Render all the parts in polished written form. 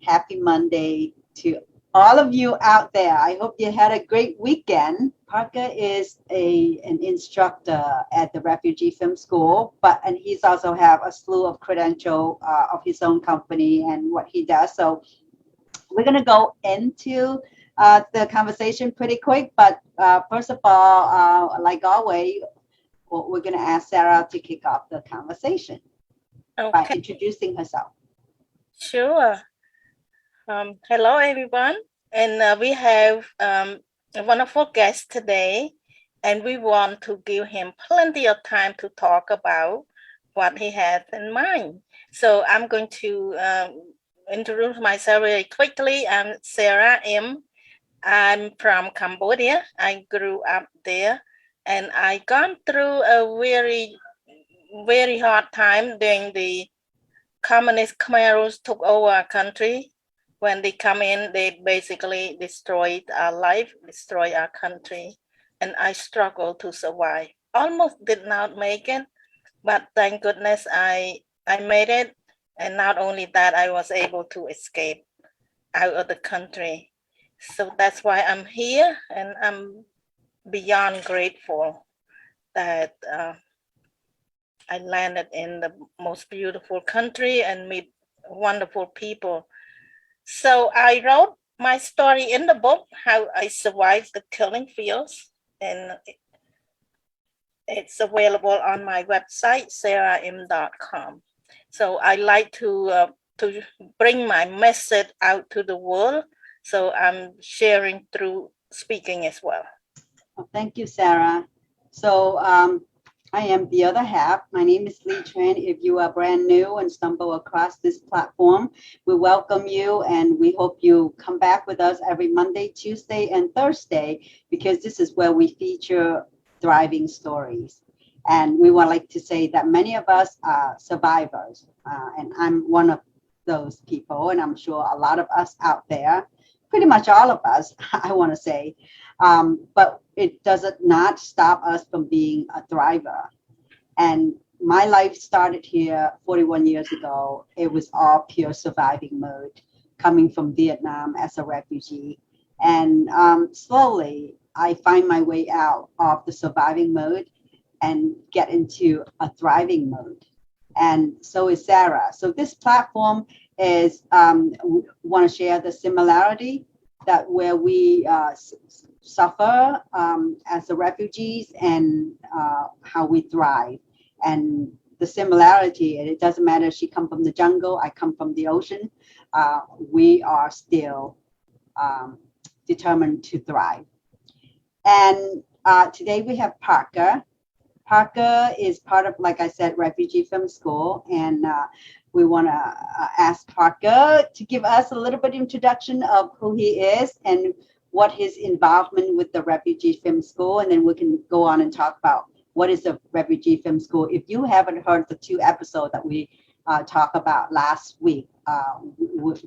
Happy Monday to all of you out there. I hope you had a great weekend. Parker is an instructor at the Refugee Film School, and he's also have a slew of credential of his own company and what he does. So we're going to go into the conversation pretty quick, but first of all, like always, we're going to ask Sarah to kick off the conversation by introducing herself. Sure. Hello, everyone. And we have a wonderful guest today, and we want to give him plenty of time to talk about what he has in mind. So I'm going to introduce myself very quickly. I'm Sarah M. I'm from Cambodia. I grew up there, and I gone through a very, very hard time during the communist Khmerus took over our country. When they come in, they basically destroyed our life, destroyed our country, and I struggled to survive. Almost did not make it, but thank goodness I made it. And not only that, I was able to escape out of the country. So that's why I'm here, and I'm beyond grateful that I landed in the most beautiful country and meet wonderful people. So I wrote my story in the book, how I survived the killing fields, and it's available on my website, sarahm.com. So I like to bring my message out to the world. So I'm sharing through speaking as well. Well, thank you, Sarah. So I am the other half. My name is Lea Tran. If you are brand new and stumble across this platform, we welcome you, and we hope you come back with us every Monday, Tuesday, and Thursday, because this is where we feature thriving stories. And we would like to say that many of us are survivors, and I'm one of those people, and I'm sure a lot of us out there, pretty much all of us, I want to say, but it does not stop us from being a thriver. And my life started here 41 years ago. It was all pure surviving mode, coming from Vietnam as a refugee. And slowly, I find my way out of the surviving mode and get into a thriving mode. And so is Sarah. So this platform is want to share the similarity that where we suffer as the refugees and how we thrive. And the similarity, and it doesn't matter if she come from the jungle, I come from the ocean, we are still determined to thrive. And today we have Parker. Parker is part of, like I said, Refugee Film School, and we want to ask Parker to give us a little bit introduction of who he is and what his involvement with the Refugee Film School, and then we can go on and talk about what is the Refugee Film School. If you haven't heard the 2 episodes that we talked about last week,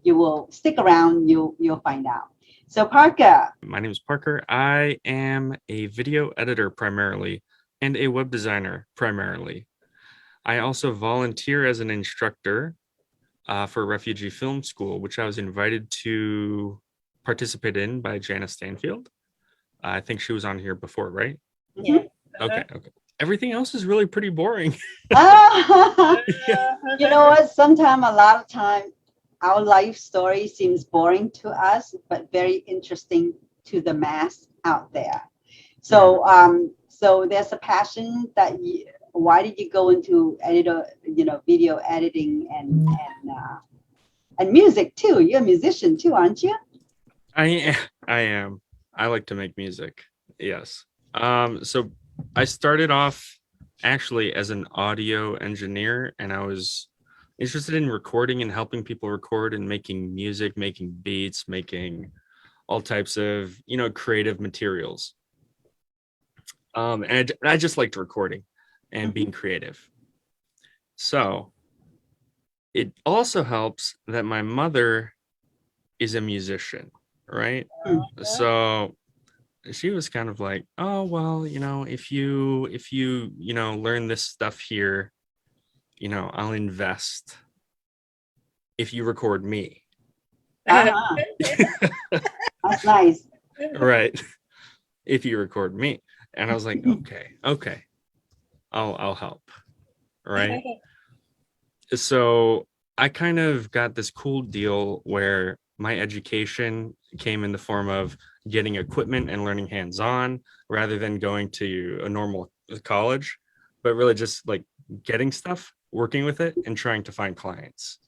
you will stick around, you'll find out. So Parker. My name is Parker. I am a video editor primarily and a web designer primarily. I also volunteer as an instructor for Refugee Film School, which I was invited to participate in by Janice Stanfield. I think she was on here before, right? Yeah. Okay. Everything else is really pretty boring. You know what? Sometimes, a lot of time, our life story seems boring to us, but very interesting to the mass out there. So, so there's a passion that why did you go into video editing and music too? You're a musician too, aren't you? I am. I like to make music. Yes. So I started off actually as an audio engineer, and I was interested in recording and helping people record and making music, making beats, making all types of, creative materials. And I just liked recording and being creative. So it also helps that my mother is a musician, right? So she was kind of like, oh, well, if you learn this stuff here, I'll invest if you record me. Uh-huh. That's nice. Right. If you record me. And I was like, okay, I'll help. Right. So I kind of got this cool deal where my education came in the form of getting equipment and learning hands-on rather than going to a normal college, but really just like getting stuff, working with it, and trying to find clients.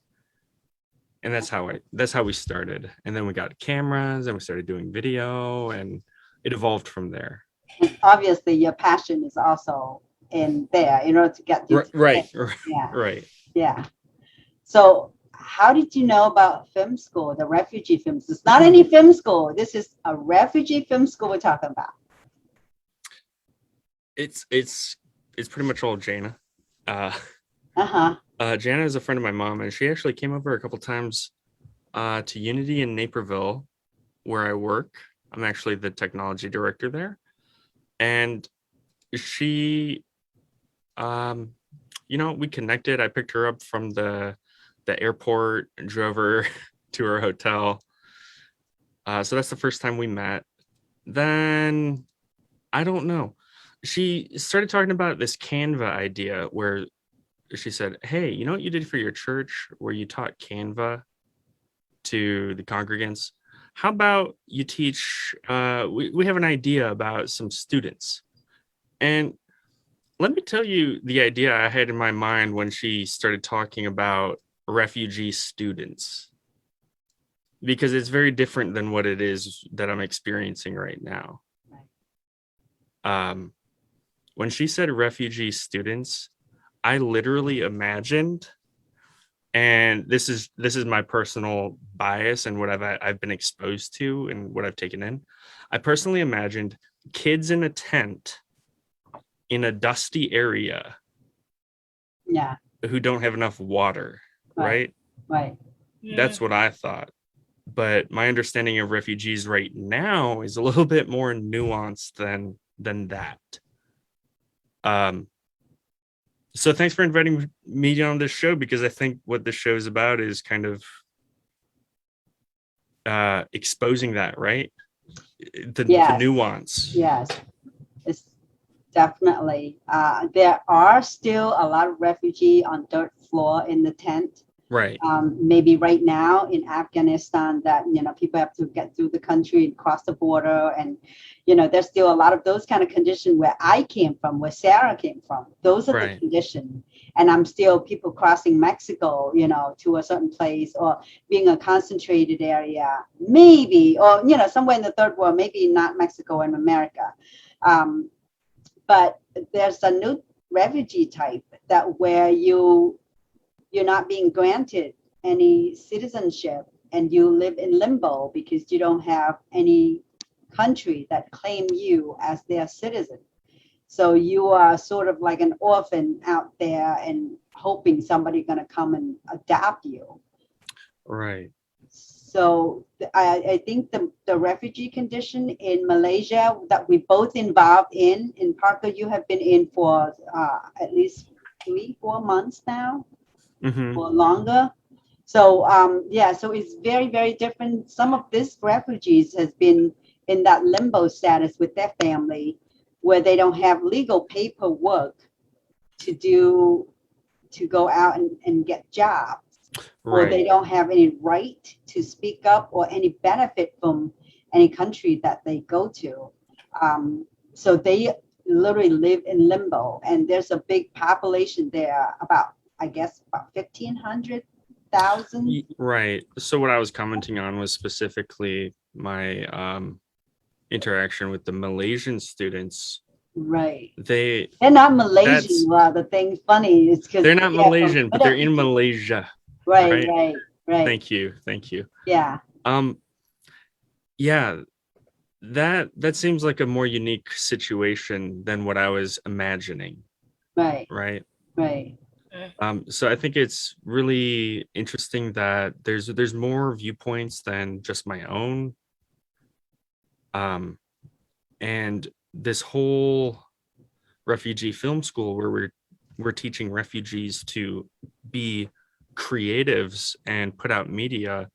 And that's how we started. And then we got cameras and we started doing video, and it evolved from there. And obviously, your passion is also in there in order to get you. Right. Yeah. Right. Yeah. So how did you know about film school, the refugee film school? It's not any film school. This is a refugee film school we're talking about. It's pretty much all Jana. Uh-huh. Jana is a friend of my mom, and she actually came over a couple times to Unity in Naperville, where I work. I'm actually the technology director there. And she, we connected. I picked her up from the airport and drove her to her hotel. So that's the first time we met. Then, I don't know. She started talking about this Canva idea where she said, hey, you know what you did for your church where you taught Canva to the congregants? How about you teach, we have an idea about some students. And let me tell you the idea I had in my mind when she started talking about refugee students, because it's very different than what it is that I'm experiencing right now. When she said refugee students, I literally imagined, and this is my personal bias and what I've been exposed to and what I've taken in. I personally imagined kids in a tent in a dusty area, Yeah, who don't have enough water, right? right. That's what I thought. But my understanding of refugees right now is a little bit more nuanced than that. So thanks for inviting me on this show, because I think what this show is about is kind of exposing that, right? The nuance. Yes, it's definitely. There are still a lot of refugee on dirt floor in the tent. Right. Maybe right now in Afghanistan that, people have to get through the country and cross the border. And, there's still a lot of those kind of conditions where I came from, where Sarah came from. Those are the conditions. And I'm still people crossing Mexico, to a certain place, or being a concentrated area, maybe, or, somewhere in the third world, maybe not Mexico and America. But there's a new refugee type that where you're not being granted any citizenship and you live in limbo because you don't have any country that claim you as their citizen. So you are sort of like an orphan out there and hoping somebody's going to come and adopt you. Right. So I think the refugee condition in Malaysia that we both involved in Parker, you have been in for at least 3-4 months now. Mm-hmm. Or longer. So so it's very, very different. Some of these refugees has been in that limbo status with their family where they don't have legal paperwork to go out and get jobs. Right. Or they don't have any right to speak up or any benefit from any country that they go to. So they literally live in limbo, and there's a big population there, about 1,500,000. Right. So what I was commenting on was specifically my interaction with the Malaysian students. Right. They're not Malaysian. Well, the thing's funny is because they're not Malaysian, but they're in Malaysia. Right. Thank you. Yeah. Yeah. That seems like a more unique situation than what I was imagining. Right. So I think it's really interesting that there's more viewpoints than just my own. And this whole refugee film school where we're teaching refugees to be creatives and put out media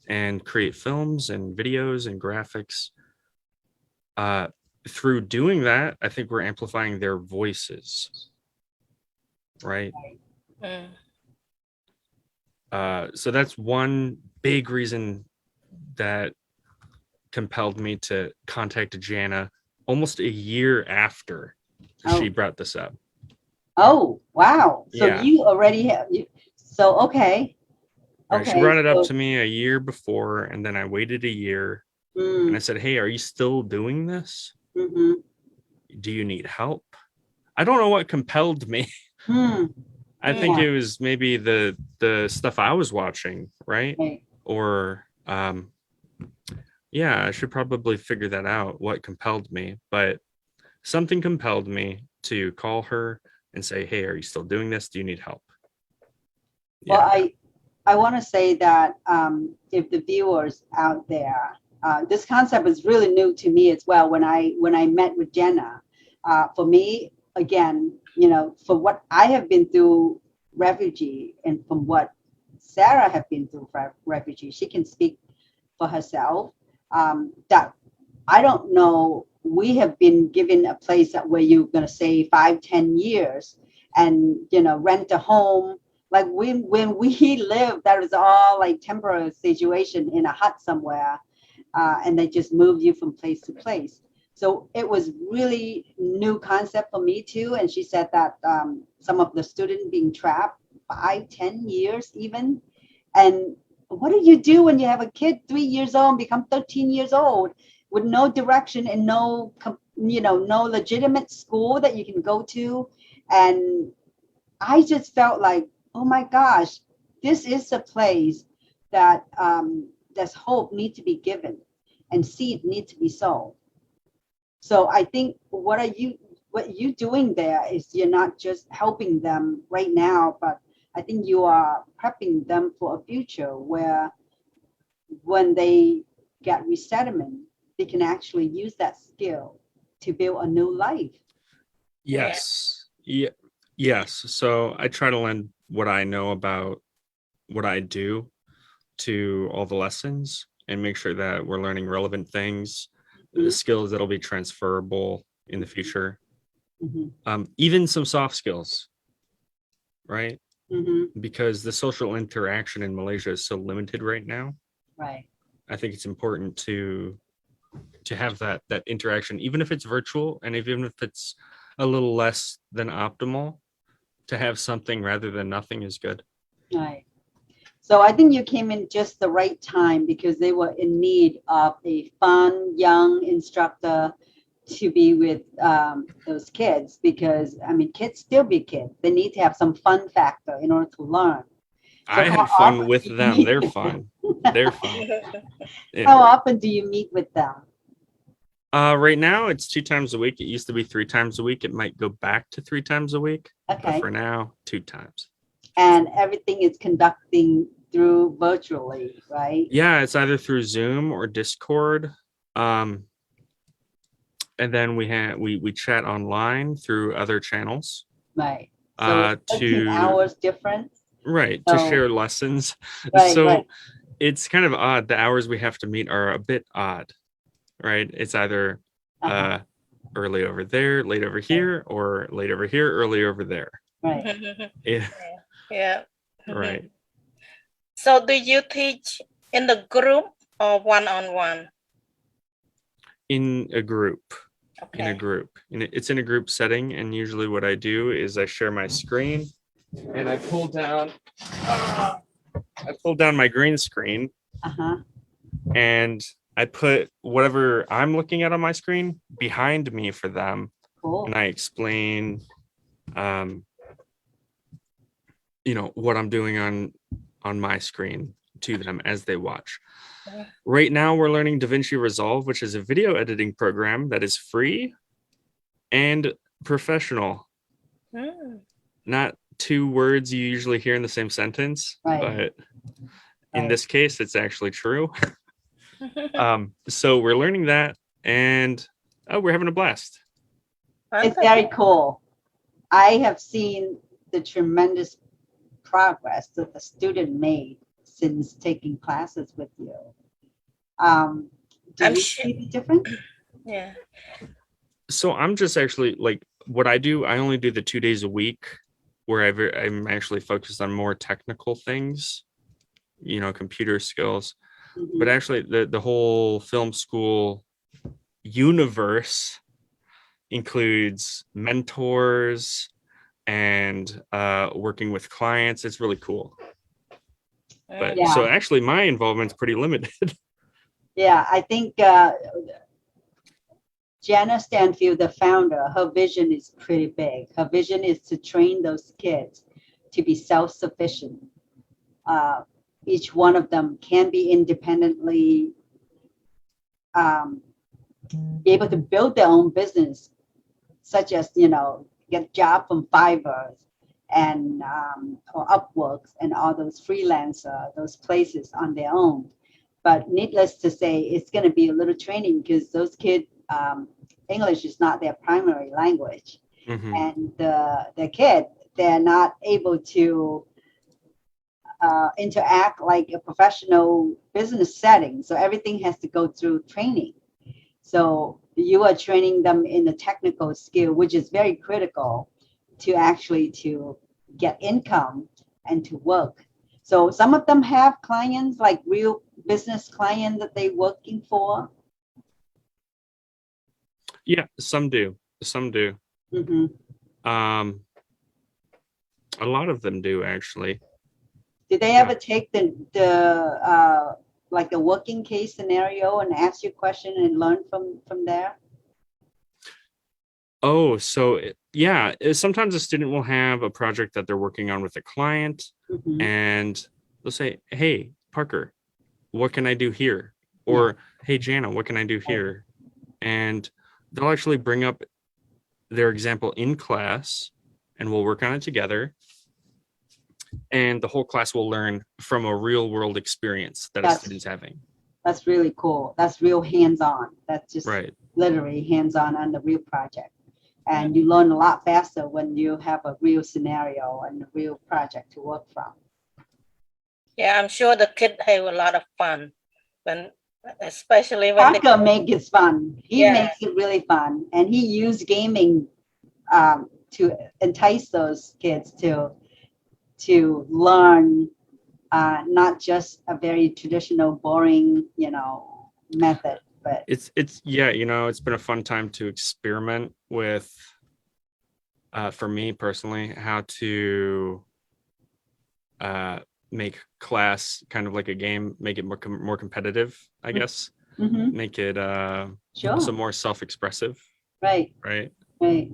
and create films and videos and graphics. Through doing that, I think we're amplifying their voices, right? Mm. So that's one big reason that compelled me to contact Jana almost a year after she brought this up. Oh, wow. So Yeah. you already have, so, okay. Right, she brought it up to me a year before, and then I waited a year and I said, hey, are you still doing this? Mm-hmm. Do you need help? I don't know what compelled me. I think it was maybe the stuff I was watching, right? Or yeah, I should probably figure that out, what compelled me. But something compelled me to call her and say, hey, are you still doing this? Do you need help? Well, I want to say that if the viewers out there, this concept is really new to me as well. When I met with Jenna, for me, again, you know, for what I have been through refugee, and from what Sarah have been through for refugee, she can speak for herself. That I don't know. We have been given a place that where you're going to say 5-10 years, and you know, rent a home. Like when we lived, that was all like temporary situation in a hut somewhere, and they just move you from place to place. So it was really new concept for me too. And she said that some of the students being trapped 5-10 years even. And what do you do when you have a kid 3 years old and become 13 years old with no direction and no, you know, no legitimate school that you can go to? And I just felt like, oh my gosh, this is a place that there's hope need to be given and seed need to be sown. So I think what you doing there is you're not just helping them right now, but I think you are prepping them for a future where when they get resettlement, they can actually use that skill to build a new life. Yes. Yeah. Yes. So I try to lend what I know about what I do to all the lessons and make sure that we're learning relevant things, the skills that'll be transferable in the future. Even some soft skills, right? Because the social interaction in Malaysia is so limited right now. Right. I think it's important to have that interaction, even if it's virtual and even if it's a little less than optimal. To have something rather than nothing is good. Right. So I think you came in just the right time because they were in need of a fun, young instructor to be with those kids, because I mean, kids still be kids. They need to have some fun factor in order to learn. So I had fun with them. They're fun. They're fun. Yeah. How often do you meet with them? Right now it's 2 times a week. It used to be 3 times a week. It might go back to 3 times a week. Okay. But for now, 2 times. And everything is conducting through virtually, right? Yeah, it's either through Zoom or Discord. And then we chat online through other channels. Right. So 13 hours difference. Right, to share lessons. Right, so right. It's kind of odd. The hours we have to meet are a bit odd, right? It's either early over there, late over here, or late over here, early over there. Right. Yeah. Right. So do you teach in the group or one-on-one? In a group. Okay. In a group. It's in a group setting, and usually what I do is I share my screen and I pull down my green screen, and I put whatever I'm looking at on my screen behind me for them. Cool. And I explain you know, what I'm doing on my screen to them as they watch. Right now we're learning DaVinci Resolve, which is a video editing program that is free and professional. Not 2 words you usually hear in the same sentence, but in this case it's actually true. So we're learning that, and we're having a blast. It's very cool. I have seen the tremendous progress that the student made since taking classes with you. Do I'm you sure. see the difference? Yeah. So I'm just actually like what I do. I only do the 2 days a week where I'm actually focused on more technical things, computer skills. Mhm. But actually, the whole film school universe includes mentors and working with clients. It's really cool. But Yeah. so actually, my involvement's pretty limited. Yeah, I think Jana Stanfield, the founder, her vision is pretty big. Her vision is to train those kids to be self-sufficient. Each one of them can be independently be able to build their own business, such as, get a job from Fiverr and or Upworks and all those freelancer, those places on their own. But needless to say, it's going to be a little training because those kids, English is not their primary language. Mhm. And the kid, they're not able to interact like a professional business setting. So everything has to go through training. So you are training them in the technical skill, which is very critical to actually to get income and to work. So some of them have clients, like real business clients that they're working for. Yeah, some do. Some do. Hmm. A lot of them do actually. Did they ever take the like a working case scenario and ask you a question and learn from there? Oh, so yeah, sometimes a student will have a project that they're working on with a client, Hmm. and they'll say, "Hey, Parker, what can I do here?" Yeah. Or, "Hey, Jana, what can I do here?" And they'll actually bring up their example in class, and we'll work on it together. And the whole class will learn from a real world experience that a That's student's having. that's really cool. That's real hands-on. That's just Right. literally hands-on on the real project. And you learn a lot faster when you have a real scenario and a real project to work from. Yeah, I'm sure the kids have a lot of fun especially when they. Parker makes it fun. He Yeah. makes it really fun. And he used gaming to entice those kids to learn not just a very traditional, boring, method, but It's yeah, it's been a fun time to experiment with, for me personally, how to make class kind of like a game, make it more competitive, I guess. Mhm. Make it Sure. also more self-expressive, Right, right? right.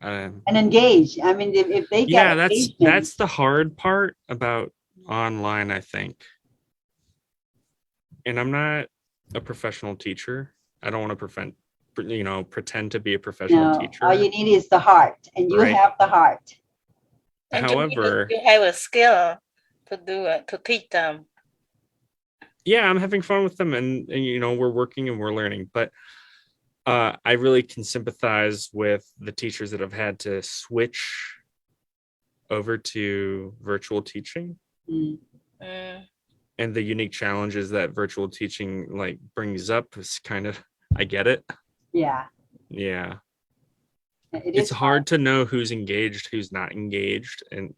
Um, And engage. I mean, if they get yeah, engagement, that's the hard part about online, I think. And I'm not a professional teacher. I don't want to pretend to be a professional no, teacher. all you need is the heart, and you Right. have the heart. And However, you have a skill to do it, to teach them. yeah, I'm having fun with them, and we're working and we're learning. But I really can sympathize with the teachers that have had to switch over to virtual teaching. Mm. And the unique challenges that virtual teaching like brings up is kind of, I get it. Yeah, Yeah. it's hard to know who's engaged, who's not engaged. And,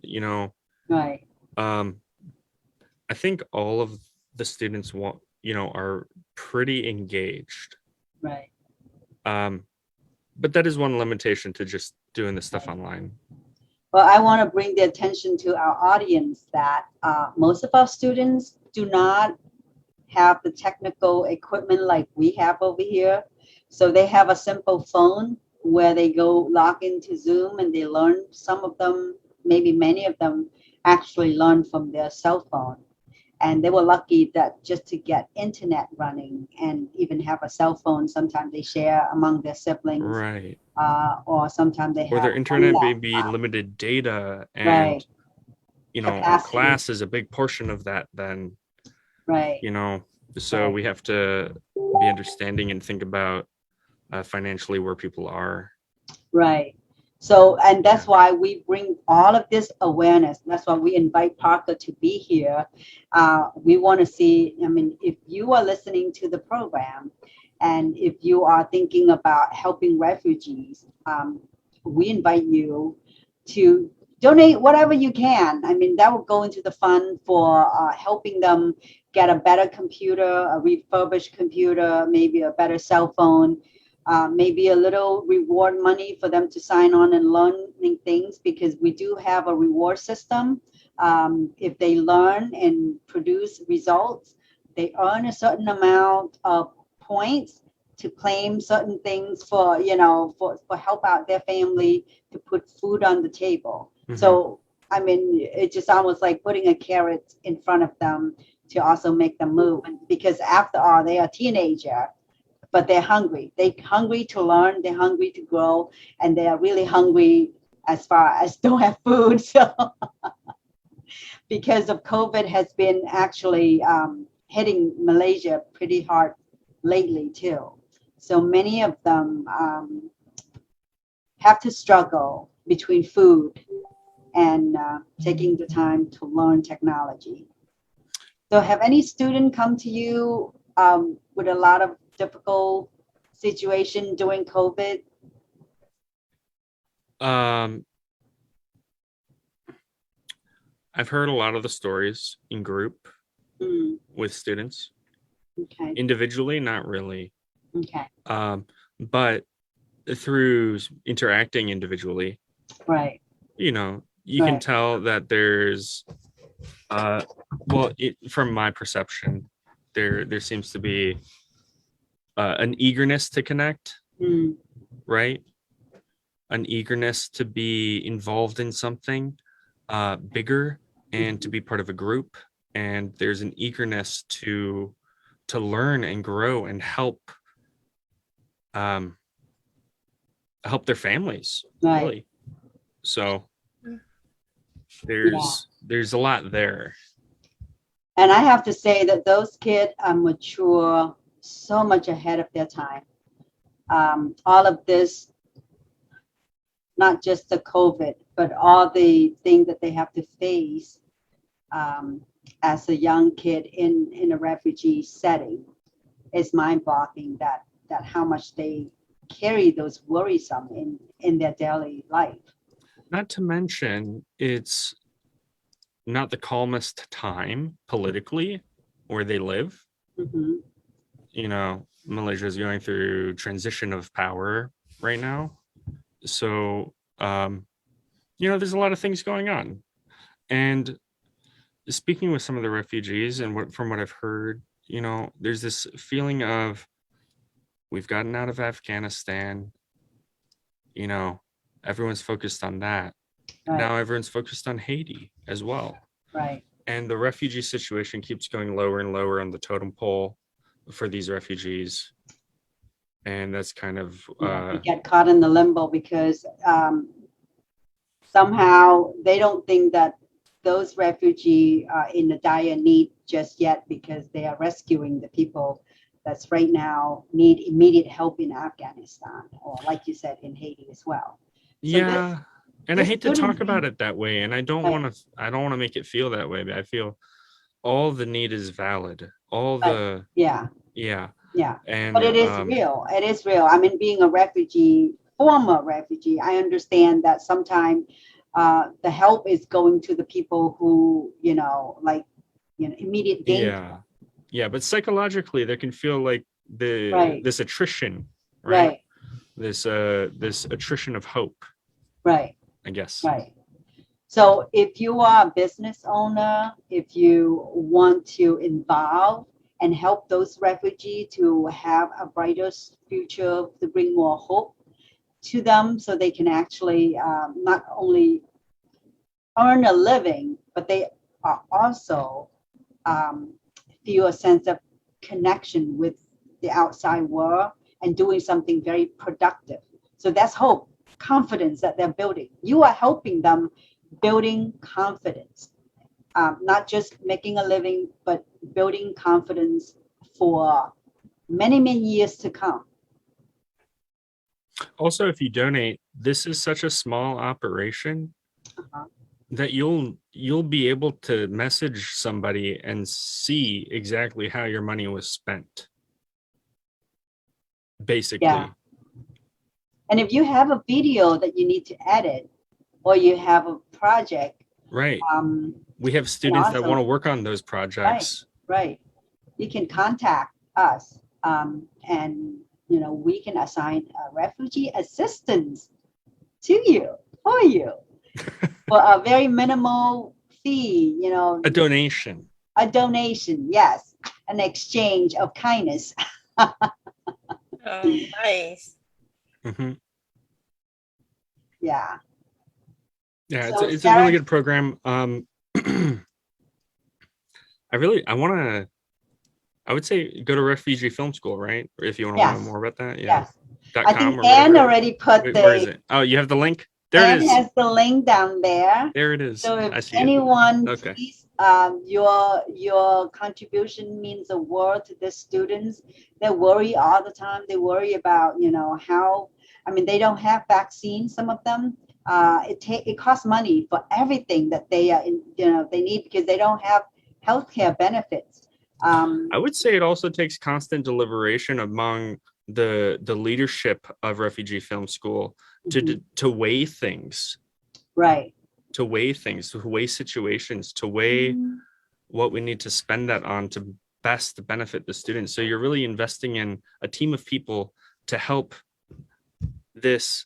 right. I think all of the students are pretty engaged. Right. But that is one limitation to just doing this stuff online. Well, I want to bring the attention to our audience that most of our students do not have the technical equipment like we have over here. So they have a simple phone where they go log into Zoom and they learn. Some of them, maybe many of them, actually learn from their cell phone. And they were lucky that just to get internet running and even have a cell phone, sometimes they share among their siblings. Right. Or sometimes they have. Or their internet may be limited data, and right. Our class is a big portion of that then. Right. So we have to be understanding and think about financially where people are. Right. So, and that's why we bring all of this awareness. That's why we invite Parker to be here. We want to see, I mean, if you are listening to the program and if you are thinking about helping refugees, we invite you to donate whatever you can. I mean, that will go into the fund for helping them get a better computer, a refurbished computer, maybe a better cell phone, maybe a little reward money for them to sign on and learning things, because we do have a reward system. If they learn and produce results, they earn a certain amount of points to claim certain things for, you know, for help out their family, to put food on the table. Mhm. So, I mean, it's just almost like putting a carrot in front of them to also make them move. And because after all, they are teenager, but they're hungry. They're hungry to learn. They're hungry to grow, and they are really hungry as far as don't have food. So, because of COVID, has been actually hitting Malaysia pretty hard lately too. So many of them have to struggle between food and taking the time to learn technology. So have any student come to you with a lot of difficult situation during COVID? I've heard a lot of the stories in group Mm, with students. okay, Individually, not really. okay, But through interacting individually, right, you know, you can right, tell that there's from my perception, there seems to be an eagerness to connect, mm, right? An eagerness to be involved in something bigger and to be part of a group. And there's an eagerness to learn and grow and help their families, right, really. So Mm. there's a lot there. And I have to say that those kids are mature so much ahead of their time. All of this, not just the COVID, but all the things that they have to face um, as a young kid in a refugee setting, is mind-boggling, that how much they carry those worrisome in their daily life. Not to mention, it's not the calmest time politically where they live. Hmm. You know, Malaysia is going through transition of power right now. So, you know, there's a lot of things going on. And speaking with some of the refugees and from what I've heard, you know, there's this feeling of we've gotten out of Afghanistan, you know, everyone's focused on that. Right, Now everyone's focused on Haiti as well. right. And the refugee situation keeps going lower and lower on the totem pole for these refugees. And that's kind of They get caught in the limbo because somehow they don't think that those refugees are in a dire need just yet, because they are rescuing the people that's right now need immediate help in Afghanistan, or like you said, in Haiti as well. So yeah. And I this hate to couldn't talk be about it that way. And I don't right, want to make it feel that way, but I feel all the need is valid. All but the yeah, yeah. yeah. And But it is real. It is real. I mean, being a refugee, former refugee, I understand that sometimes the help is going to the people who, you know, like, you know, immediate danger. yeah, but psychologically there can feel like Right, this attrition, right? right, This attrition of hope, right, I guess. right. So if you are a business owner, if you want to involve and help those refugees to have a brighter future, to bring more hope to them, so they can actually not only earn a living, but they are also um, feel a sense of connection with the outside world and doing something very productive. So that's hope, confidence that they're building. You are helping them building confidence, not just making a living, but building confidence for many, many years to come. Also, if you donate this is such a small operation Uh-huh. that you'll be able to message somebody and see exactly how your money was spent. Basically. Yeah. And if you have a video that you need to edit, or you have a project, Right. um, We have students that also- want to work on those projects. right, you can contact us, and we can assign a refugee assistance to you, for you, for a very minimal fee, A donation. a donation, yes, an exchange of kindness. Oh, nice. Mhm. Yeah. Yeah, So, it's a really Sarah- good program. I would say go to Refugee Film School, right? Or if you want to Yes. know more about that. Yeah. Yes. .com I think or Anne whatever. already put Wait, where is the it? Oh, you have the link? There Anne it is. has the link down there. There it is. So I if see it. anyone, Okay. please, your contribution means the world to the students. They worry all the time. They worry about, how, they don't have vaccines, some of them. It costs money for everything that they they need, because they don't have healthcare benefits. I would say it also takes constant deliberation among the leadership of Refugee Film School to weigh things. Right. To weigh things, to weigh situations, to weigh what we need to spend that on to best benefit the students. So you're really investing in a team of people to help this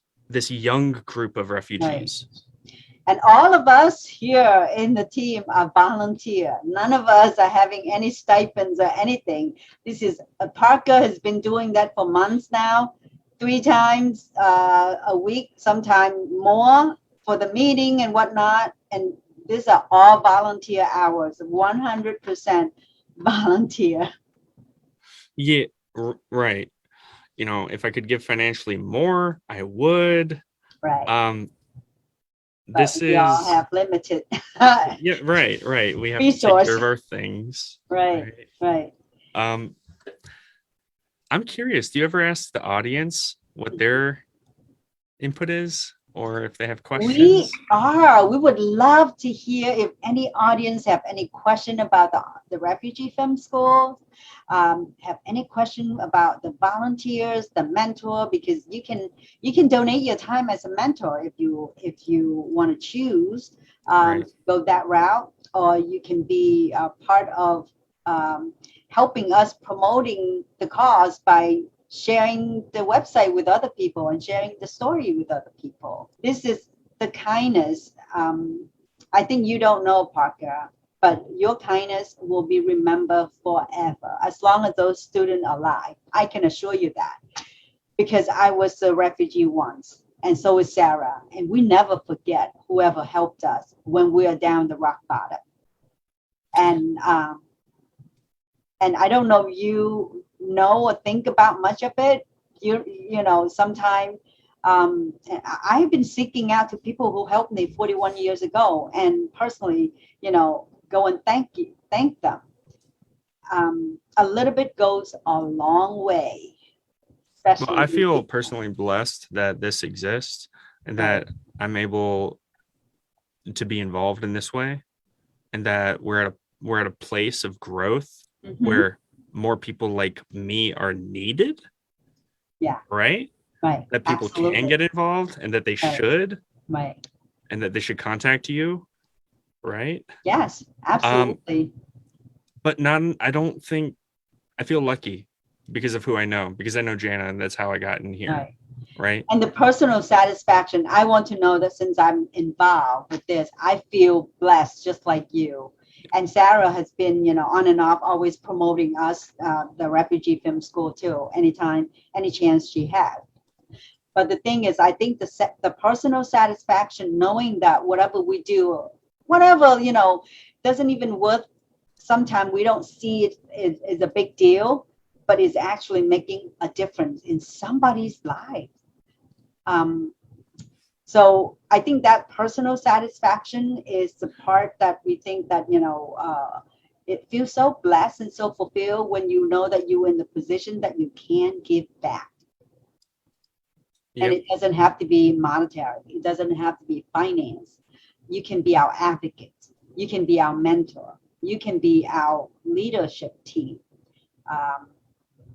young group of refugees. Right. And all of us here in the team are volunteer. None of us are having any stipends or anything. This is Parker has been doing that for months now, 3 times a week, sometime more, for the meeting and whatnot. And these are all volunteer hours, 100% volunteer. Yeah, right. If I could give financially more, I would. Right. This we all have limited yeah, right. We have to take care of our things. Right. I'm curious, do you ever ask the audience what their input is, or if they have questions? We would love to hear if any audience have any question about the refugee film school, have any question about the volunteers, the mentor, because you can donate your time as a mentor if you want to choose go that route, or you can be a part of helping us promoting the cause by sharing the website with other people and sharing the story with other people. This is the kindness. I think you don't know, Parker, but your kindness will be remembered forever, as long as those students are alive. I can assure you that, because I was a refugee once, and so is Sarah, and we never forget whoever helped us when we are down the rock bottom. And I don't know if you know or think about much of it. Sometimes I've been seeking out to people who helped me 41 years ago, and personally, go and thank them. A little bit goes a long way. Especially well, I feel personally blessed that this exists and that I'm able to be involved in this way, and that we're at a place of growth where more people like me are needed. Yeah. Right. That people can get involved, and that they should. Right. And that they should contact you. Right. Yes, absolutely. But I don't think, I feel lucky because of who I know, because I know Jana, and that's how I got in here. Right. And the personal satisfaction, I want to know that since I'm involved with this, I feel blessed just like you. And Sarah has been, on and off, always promoting us, the Refugee Film School too, anytime, any chance she has. But the thing is, I think the personal satisfaction, knowing that whatever we do, doesn't even worth, sometimes we don't see it as a big deal, but is actually making a difference in somebody's life. So I think that personal satisfaction is the part that we think that, it feels so blessed and so fulfilled when you know that you're in the position that you can give back. And Yep. it doesn't have to be monetary. It doesn't have to be finance. You can be our advocate. You can be our mentor. You can be our leadership team.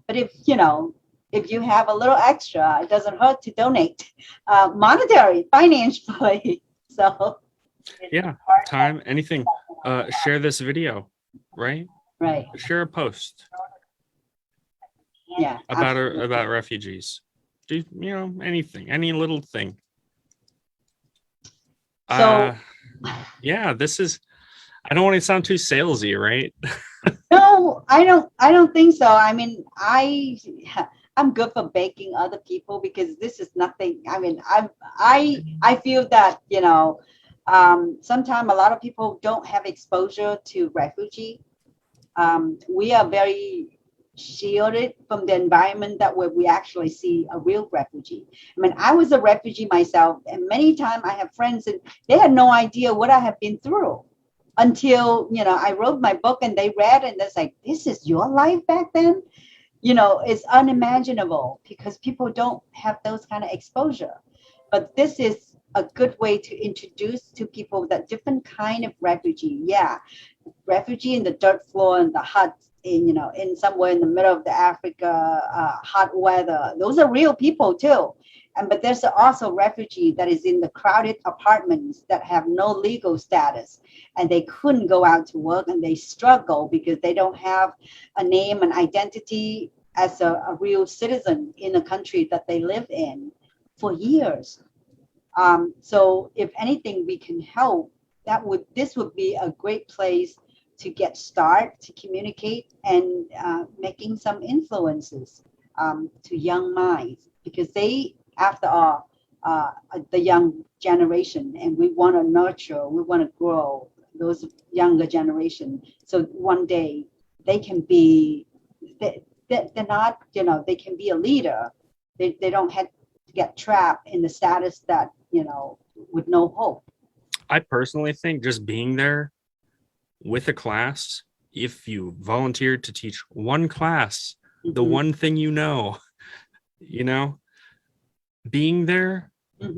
But if you have a little extra, it doesn't hurt to donate monetary, financially. So Yeah. Time, anything. Share this video, right? right, Share a post yeah, absolutely. about refugees. Do anything, any little thing. So Yeah, this is. I don't want to sound too salesy, right? no, I don't think so. I mean, I'm good for baking other people because this is nothing. I mean, I feel that sometimes a lot of people don't have exposure to refugee. We are very shielded from the environment that where we actually see a real refugee. I mean, I was a refugee myself, and many times I have friends and they had no idea what I have been through until I wrote my book and they read and it's like, this is your life back then. It's unimaginable because people don't have those kind of exposure. But this is a good way to introduce to people that different kind of refugee. Yeah, refugee in the dirt floor and the huts in somewhere in the middle of the Africa, hot weather. Those are real people too. But there's also refugee that is in the crowded apartments that have no legal status and they couldn't go out to work and they struggle because they don't have a name and identity as a real citizen in a country that they live in for years. So if anything we can help, this would be a great place to get started, to communicate and making some influences to young minds because they, after all, the young generation, and we want to nurture, we want to grow those younger generation. So one day they can be, they're not, they can be a leader. They don't have to get trapped in the status that, with no hope. I personally think just being there with a class, if you volunteered to teach one class, the one thing being there,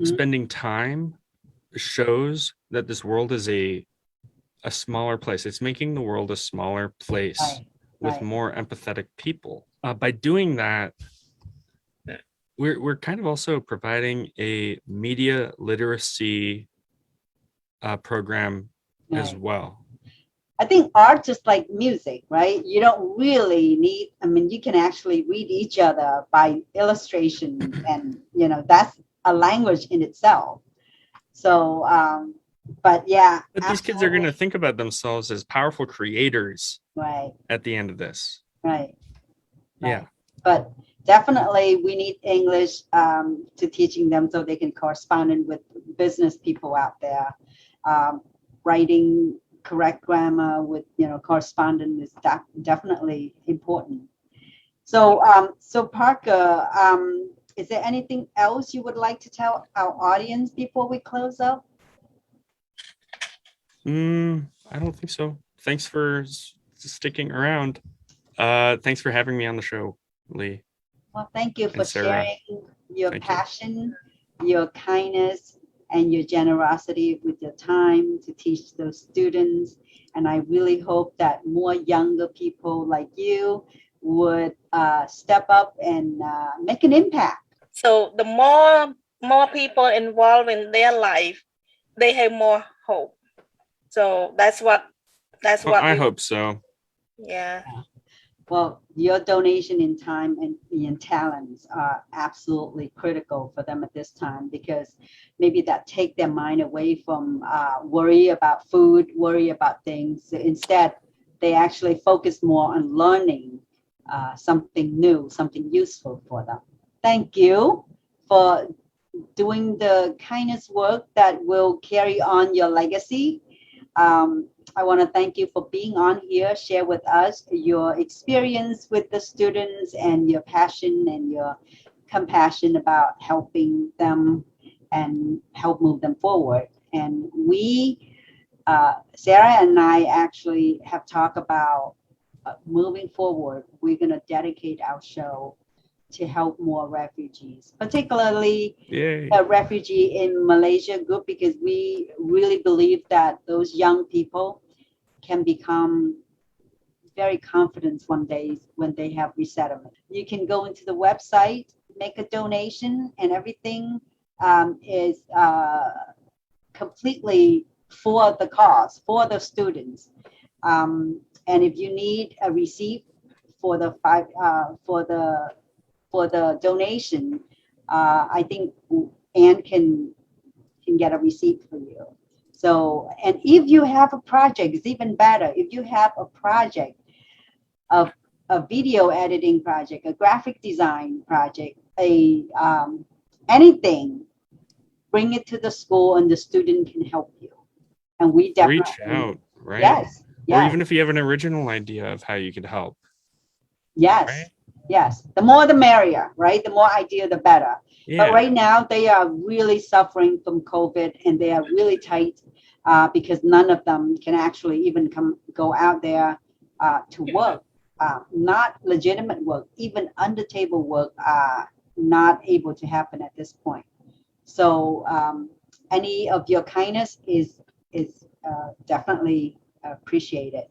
spending time shows that this world is a smaller place. It's making the world a smaller place with more empathetic people. By doing that, we're kind of also providing a media literacy program as well. I think art, just like music, right? You don't really need, I mean, you can actually read each other by illustration and, that's a language in itself. So, but yeah. But these kids are going to think about themselves as powerful creators at the end of this. Right. Yeah. But definitely we need English to teaching them so they can correspond with business people out there. Writing correct grammar with correspondence is definitely important. So so Parker, is there anything else you would like to tell our audience before we close up? I don't think so. Thanks for sticking around. Thanks for having me on the show, Lee. Well, thank you for sharing your passion, your kindness, and your generosity with your time to teach those students. And I really hope that more younger people like you would step up and make an impact. So the more people involved in their life, they have more hope. So that's what I hope so. Yeah. Well, your donation in time and in talents are absolutely critical for them at this time, because maybe that take their mind away from worry about food, worry about things. Instead, they actually focus more on learning something new, something useful for them. Thank you for doing the kindness work that will carry on your legacy. I want to thank you for being on here, share with us your experience with the students and your passion and your compassion about helping them and help move them forward. And we, Sarah and I actually have talked about moving forward. We're going to dedicate our show to help more refugees, particularly Yay. a refugee in Malaysia group, because we really believe that those young people can become very confident one day when they have resettlement. You can go into the website, make a donation, and everything is completely for the cause, for the students. And if you need a receipt for the donation, I think Anne can get a receipt for you. So, and if you have a project, it's even better. If you have a project of a video editing project, a graphic design project, anything, bring it to the school and the student can help you. And we definitely Reach out, right? Yes. Or Yes. even if you have an original idea of how you could help. Yes. Right? Yes. The more the merrier, right? The more idea, the better. Yeah. But right now they are really suffering from COVID, and they are really tight because none of them can actually even go out there to work. Not legitimate work, even under table work, not able to happen at this point. So any of your kindness is definitely appreciated.